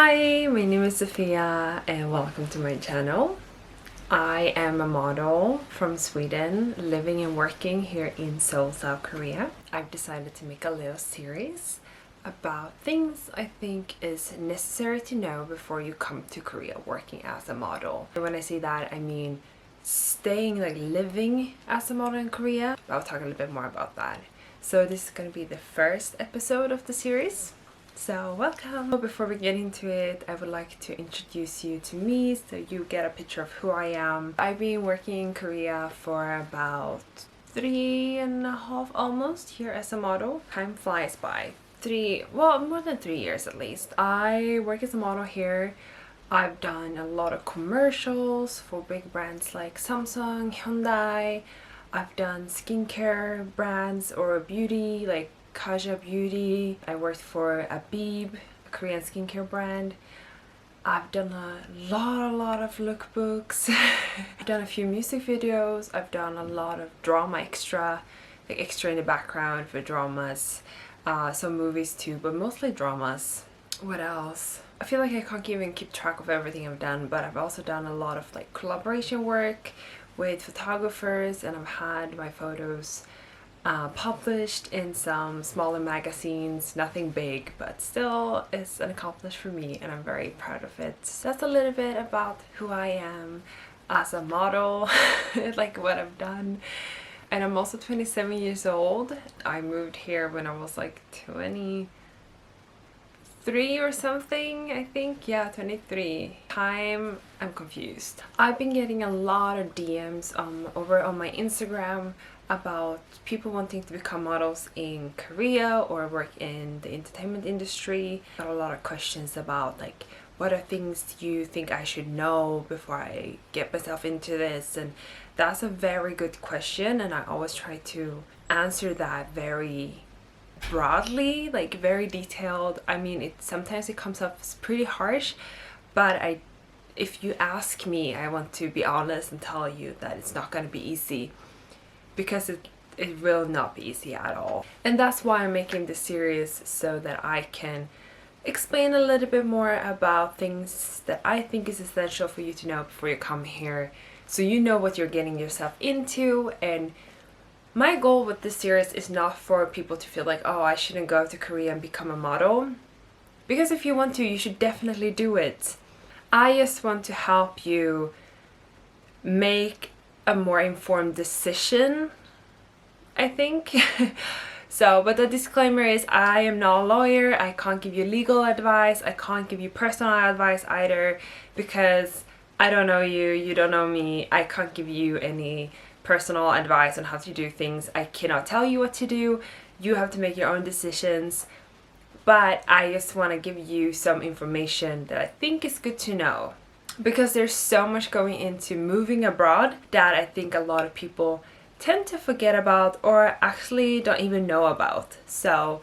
Hi, my name is Sofia and welcome to my channel. I am a model from Sweden, living and working here in Seoul, South Korea. I've decided to make a little series about things I think is necessary to know before you come to Korea working as a model. And when I say that, I mean living as a model in Korea. I'll talk a little bit more about that. So this is going to be the first episode of the series. So welcome! Before we get into it, I would like to introduce you to me so you get a picture of who I am. I've been working in Korea for about 3.5 almost here as a model. Time flies by. More than 3 years at least. I work as a model here. I've done a lot of commercials for big brands like Samsung, Hyundai. I've done skincare brands or beauty like Kaja Beauty. I worked for Abib, a Korean skincare brand. I've done a lot of lookbooks. I've done a few music videos. I've done a lot of drama extra in the background for dramas. Some movies too, but mostly dramas. What else? I feel like I can't even keep track of everything I've done, but I've also done a lot of collaboration work with photographers, and I've had my photos published in some smaller magazines. Nothing big, but still it's an accomplishment for me and I'm very proud of it. So that's a little bit about who I am as a model, what I've done. And I'm also 27 years old. I moved here when I was 23 or something, I think. Yeah, 23. I'm confused. I've been getting a lot of DMs over on my Instagram about people wanting to become models in Korea or work in the entertainment industry. Got a lot of questions about what are things you think I should know before I get myself into this, and that's a very good question, and I always try to answer that very broadly, very detailed. I mean, sometimes it comes up as pretty harsh, but if you ask me, I want to be honest and tell you that it's not going to be easy, because it will not be easy at all. And that's why I'm making this series, so that I can explain a little bit more about things that I think is essential for you to know before you come here, so you know what you're getting yourself into. And my goal with this series is not for people to feel like, oh, I shouldn't go to Korea and become a model, because if you want to, you should definitely do it. I just want to help you make a more informed decision, I think. So, but the disclaimer is, I am not a lawyer. I can't give you legal advice. I can't give you personal advice either, because I don't know you, you don't know me. I can't give you any personal advice on how to do things. I cannot tell you what to do. You have to make your own decisions. But I just want to give you some information that I think is good to know, because there's so much going into moving abroad that I think a lot of people tend to forget about or actually don't even know about. So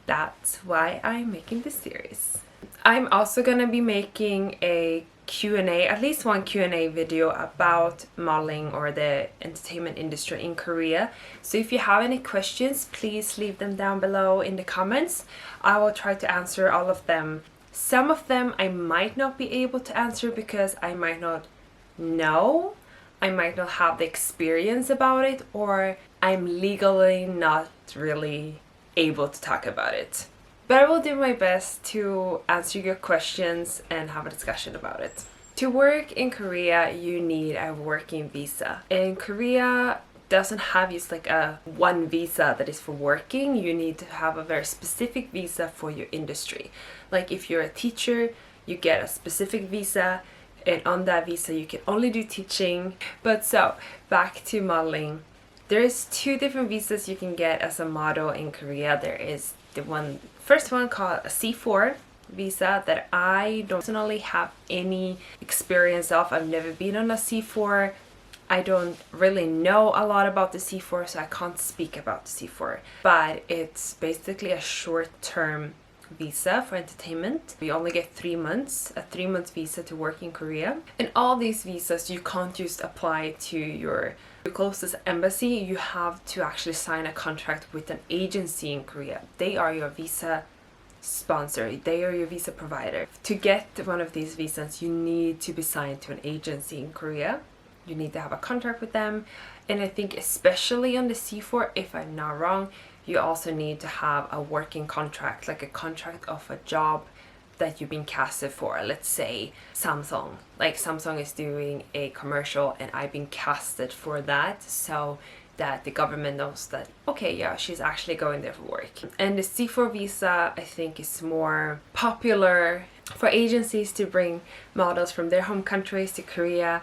that's why I'm making this series. I'm also gonna be making a Q&A, at least one Q&A video about modeling or the entertainment industry in Korea. So if you have any questions, please leave them down below in the comments. I will try to answer all of them. Some of them I might not be able to answer because I might not know, I might not have the experience about it, or I'm legally not really able to talk about it. But I will do my best to answer your questions and have a discussion about it. To work in Korea, you need a working visa. And Korea doesn't have just a one visa that is for working. You need to have a very specific visa for your industry. If you're a teacher, you get a specific visa, and on that visa you can only do teaching. But so, back to modeling. There's 2 different visas you can get as a model in Korea. There is the first one called a C4 visa that I don't personally have any experience of. I've never been on a C4. I don't really know a lot about the C4, so I can't speak about the C4. But it's basically a short-term visa for entertainment. You only get 3 months, a 3-month visa to work in Korea. And all these visas you can't just apply to your closest embassy. You have to actually sign a contract with an agency in Korea. They are your visa sponsor. They are your visa provider. To get one of these visas, you need to be signed to an agency in Korea. You need to have a contract with them. And I think especially on the C4, if I'm not wrong, you also need to have a working contract, like a contract of a job that you've been casted for. Let's say Samsung. Like Samsung is doing a commercial and I've been casted for that, so that the government knows that, okay, yeah, she's actually going there for work. And the C4 visa, I think, is more popular for agencies to bring models from their home countries to Korea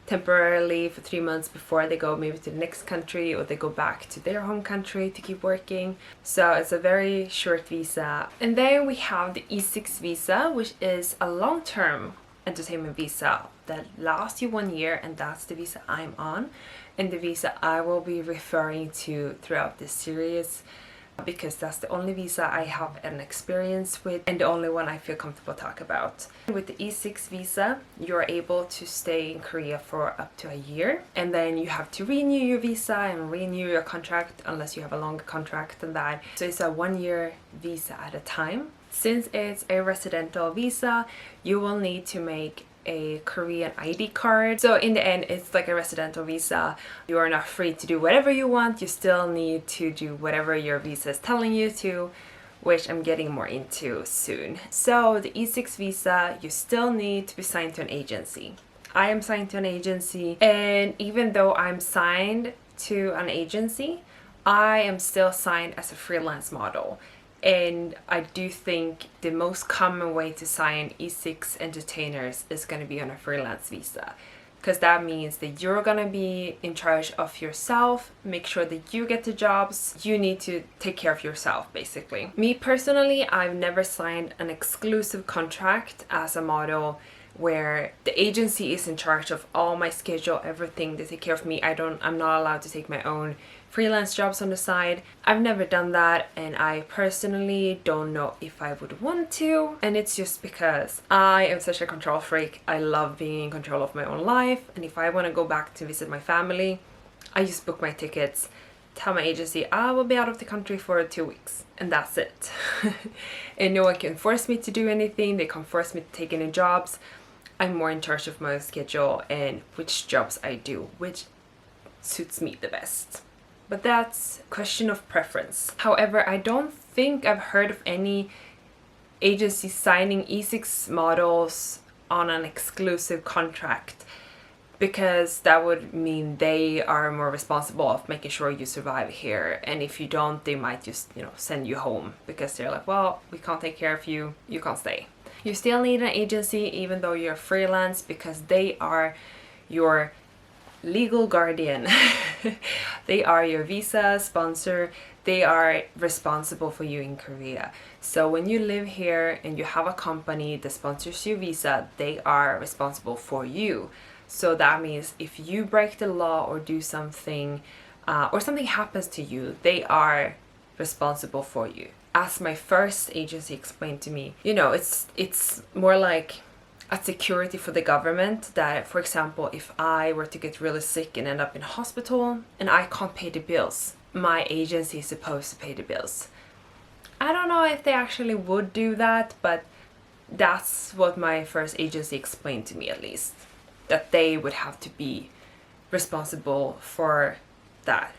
temporarily for 3 months before they go maybe to the next country, or they go back to their home country to keep working. So it's a very short visa. And then we have the E6 visa, which is a long-term entertainment visa that lasts you 1 year, and that's the visa I'm on, and the visa I will be referring to throughout this series, because that's the only visa I have an experience with and the only one I feel comfortable talk about. With the E6 visa, you're able to stay in Korea for up to a year, and then you have to renew your visa and renew your contract unless you have a longer contract than that. So it's a 1 year visa at a time. Since it's a residential visa, you will need to make a Korean ID card. So in the end, it's like a residential visa. You are not free to do whatever you want. You still need to do whatever your visa is telling you to, which I'm getting more into soon. So the E6 visa, you still need to be signed to an agency. I am signed to an agency, and even though I'm signed to an agency, I am still signed as a freelance model. And I do think the most common way to sign E6 entertainers is going to be on a freelance visa, because that means that you're going to be in charge of yourself, make sure that you get the jobs, you need to take care of yourself basically. Me personally, I've never signed an exclusive contract as a model where the agency is in charge of all my schedule, everything. They take care of me. I'm not allowed to take my own freelance jobs on the side. I've never done that, and I personally don't know if I would want to. And it's just because I am such a control freak. I love being in control of my own life, and if I want to go back to visit my family, I just book my tickets, tell my agency I will be out of the country for 2 weeks, and that's it. And no one can force me to do anything. They can't force me to take any jobs. I'm more in charge of my schedule and which jobs I do, which suits me the best. But that's a question of preference. However, I don't think I've heard of any agency signing E6 models on an exclusive contract, because that would mean they are more responsible of making sure you survive here. And if you don't, they might just, send you home, because they're like, well, we can't take care of you, you can't stay. You still need an agency even though you're freelance, because they are your legal guardian. They are your visa sponsor. They are responsible for you in Korea. So when you live here and you have a company that sponsors your visa, they are responsible for you. So that means if you break the law or do something, or something happens to you, they are responsible for you. As my first agency explained to me, it's more like a security for the government, that, for example, if I were to get really sick and end up in hospital and I can't pay the bills, my agency is supposed to pay the bills. I don't know if they actually would do that, but that's what my first agency explained to me, at least, that they would have to be responsible for that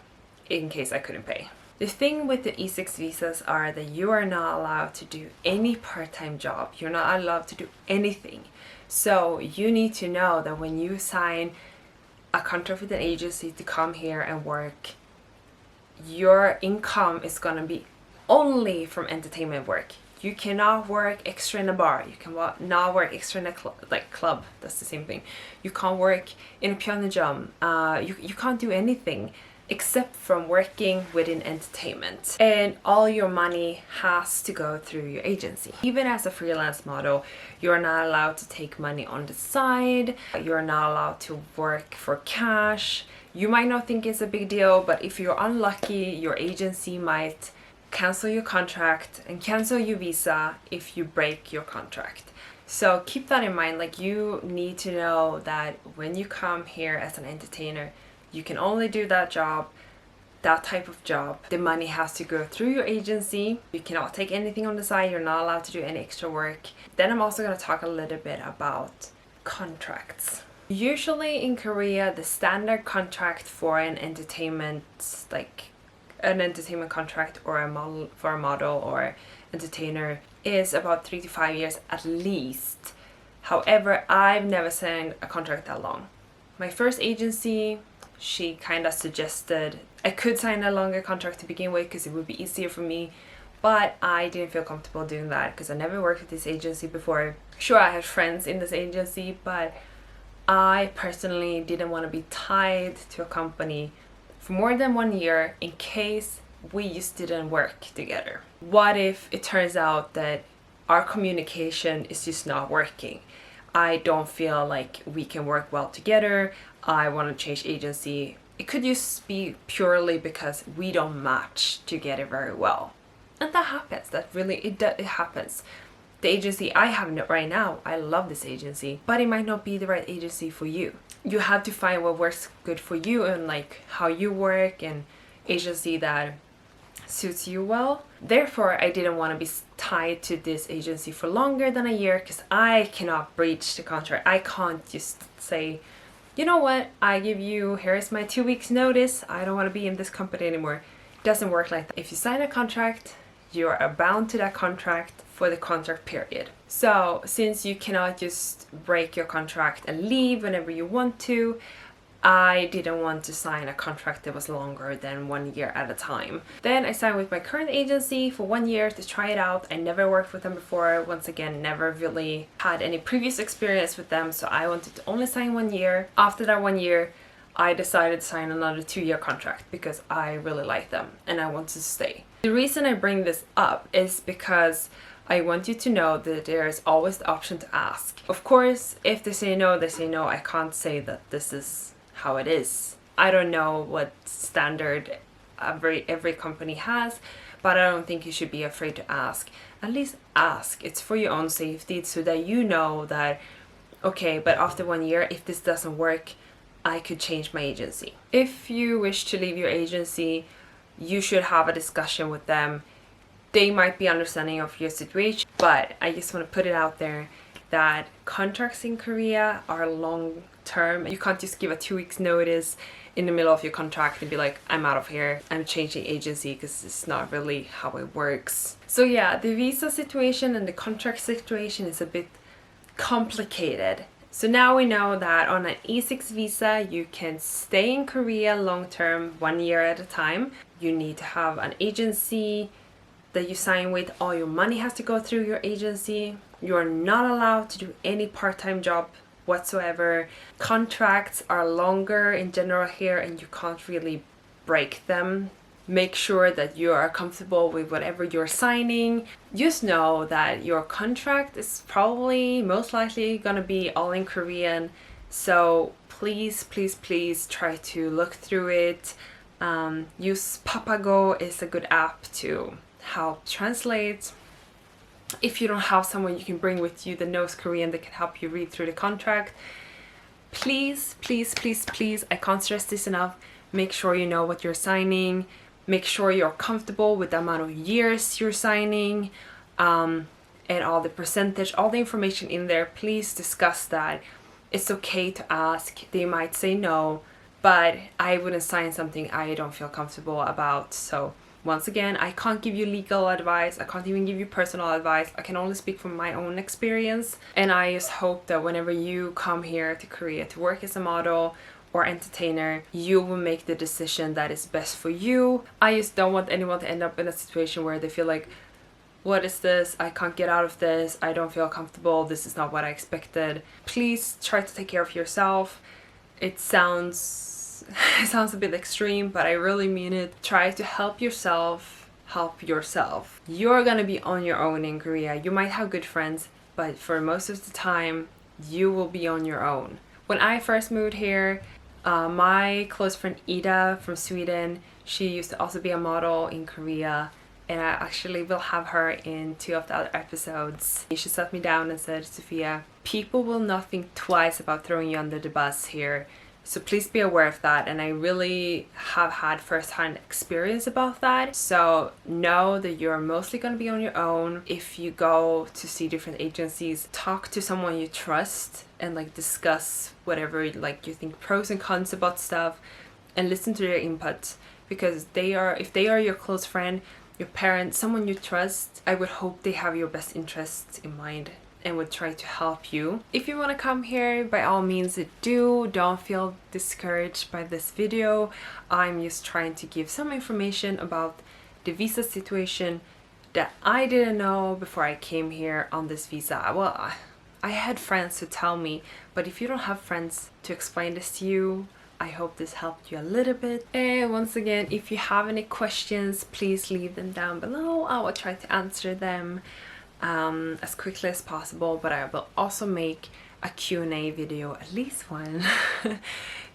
in case I couldn't pay. The thing with the E6 visas are that you are not allowed to do any part-time job. You're not allowed to do anything. So you need to know that when you sign a contract with an agency to come here and work, your income is gonna be only from entertainment work. You cannot work extra in a bar. You cannot work extra in a club. That's the same thing. You can't work in a piano gym. You can't do anything except from working within entertainment. And all your money has to go through your agency. Even as a freelance model, you're not allowed to take money on the side. You're not allowed to work for cash. You might not think it's a big deal, but if you're unlucky, your agency might cancel your contract and cancel your visa if you break your contract. So keep that in mind. You need to know that when you come here as an entertainer, you can only do that job. that type of job, the money has to go through your agency. You cannot take anything on the side. You're not allowed to do any extra work. Then I'm also going to talk a little bit about contracts. Usually in Korea, the standard contract for an entertainment, like an entertainment contract or a model for a model or entertainer, is about 3 to 5 years at least. However, I've never signed a contract that long. My first agency, she kind of suggested I could sign a longer contract to begin with because it would be easier for me, but I didn't feel comfortable doing that because I never worked with this agency before. Sure, I had friends in this agency, but I personally didn't want to be tied to a company for more than 1 year in case we just didn't work together. What if it turns out that our communication is just not working? I don't feel like we can work well together. I want to change agency. It could just be purely because we don't match together very well. And that happens. It happens. The agency I have right now, I love this agency, but it might not be the right agency for you. You have to find what works good for you and like how you work and agency that suits you well. Therefore, I didn't want to be tied to this agency for longer than a year because I cannot breach the contract. I can't just say, you know what, here's my 2 weeks notice. I don't want to be in this company anymore. It doesn't work like that. If you sign a contract, you are bound to that contract for the contract period. So since you cannot just break your contract and leave whenever you want to, I didn't want to sign a contract that was longer than 1 year at a time. Then I signed with my current agency for 1 year to try it out. I never worked with them before. Once again, never really had any previous experience with them, so I wanted to only sign 1 year. After that 1 year, I decided to sign another 2-year contract because I really like them and I wanted to stay. The reason I bring this up is because I want you to know that there is always the option to ask. Of course, if they say no, they say no. I can't say that this is how it is. I don't know what standard every company has, but I don't think you should be afraid to ask. At least ask. It's for your own safety so that you know that, okay, but after 1 year, if this doesn't work, I could change my agency. If you wish to leave your agency, you should have a discussion with them. They might be understanding of your situation, but I just want to put it out there that contracts in Korea are long term. You can't just give a 2 weeks notice in the middle of your contract and be like, I'm out of here, I'm changing agency, because it's not really how it works. So yeah, the visa situation and the contract situation is a bit complicated. So now we know that on an E6 visa, you can stay in Korea long term, 1 year at a time. You need to have an agency that you sign with. All your money has to go through your agency. You are not allowed to do any part-time job whatsoever. Contracts are longer in general here and you can't really break them. Make sure that you are comfortable with whatever you're signing. Just know that your contract is probably most likely gonna be all in Korean. So please, please, please try to look through it. Use Papago is a good app to help translate. If you don't have someone you can bring with you that knows Korean that can help you read through the contract, please, please, please, please, I can't stress this enough, make sure you know what you're signing. Make sure you're comfortable with the amount of years you're signing, and all the percentage, all the information in there. Please discuss that. It's okay to ask. They might say no, but I wouldn't sign something I don't feel comfortable about. So once again, I can't give you legal advice. I can't even give you personal advice. I can only speak from my own experience. And I just hope that whenever you come here to Korea to work as a model or entertainer, you will make the decision that is best for you. I just don't want anyone to end up in a situation where they feel like, what is this? I can't get out of this. I don't feel comfortable. This is not what I expected. Please try to take care of yourself. It sounds a bit extreme, but I really mean it. Try to help yourself. Help yourself. You're gonna be on your own in Korea. You might have good friends, but for most of the time, you will be on your own. When I first moved here, my close friend Ida from Sweden, she used to also be a model in Korea, and I actually will have her in 2 of the other episodes. She sat me down and said, Sofia, people will not think twice about throwing you under the bus here. So please be aware of that, and I really have had first-hand experience about that. So know that you're mostly going to be on your own. If you go to see different agencies, talk to someone you trust and like discuss whatever like you think pros and cons about stuff, and listen to their input, because if they are your close friend, your parents, someone you trust, I would hope they have your best interests in mind and would try to help you. If you want to come here, by all means do. Don't feel discouraged by this video. I'm just trying to give some information about the visa situation that I didn't know before I came here on this visa. Well, I had friends to tell me, but if you don't have friends to explain this to you, I hope this helped you a little bit. And once again, if you have any questions, please leave them down below. I will try to answer them as quickly as possible, but I will also make a Q&A video, at least one,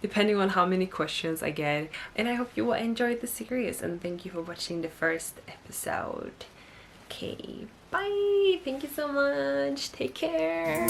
depending on how many questions I get. And I hope you will enjoy the series, and thank you for watching the first episode. Okay, bye! Thank you so much. Take care.